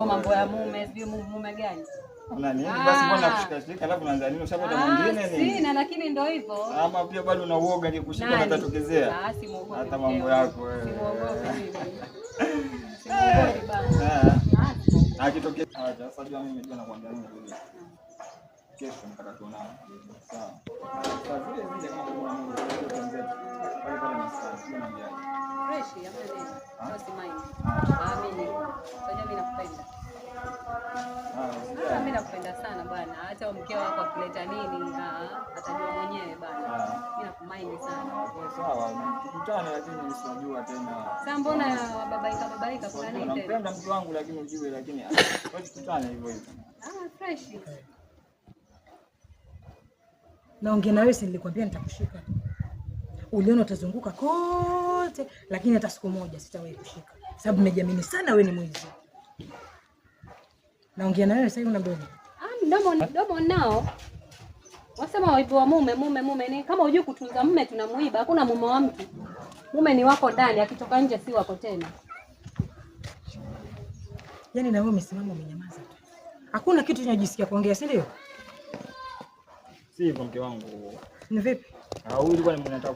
Mambo ya mume, sio mume gani? Una nini? Basi mbona kushika alafu unaanza nini? Ushapoda mwingine nini? Sina, lakini ndio hivyo. Ama pia bado una uoga ni kushika na tatokezea. Si muogopi. Hata mambo yako wewe. Si muogopi mimi. Si muogopi bana. Akitokea sasa jua mimi ndio nakwambia nini hivi. Kesho nataka tuonane. Sawa. Sasa vile vile kama kuna Mungu tuenzetu. Pale pale na sasa tunaambia. Fresh ya mbele. Basi mind. Amini. Sasa mimi nakupenda. Mimi nakupenda sana bwana. Hata mkeo wako akileta nini, atajua mwenyewe bwana. Mimi nakumind sana. Sawa, tukutane lakini usijua tena. Sasa mbona babaika kuna nini tena? Nampenda mtu wangu lakini ujue lakini tukutane hivyo hivyo. Fresh. Naongea na wewe, si nilikwambia nitakushika. Uliona utazunguka kote, lakini hata siku moja sitawahi kushika. Sababu nimejiamini sana wewe ni mwizi. Naongea na wewe sasa hivi una mdomo. Mdomo nao. Wasema waibu wa mume ni kama hujui kutunza mume tunamuiba. Hakuna mume wa mtu. Mume ni wako ndani, akitoka nje si wako tena. Yaani na wewe umesimama umenyamaza tu. Hakuna kitu unajisikia kuongea, si ndio? Si hivyo mke wangu. Ni vipi? Huyu alikuwa ni mwanataka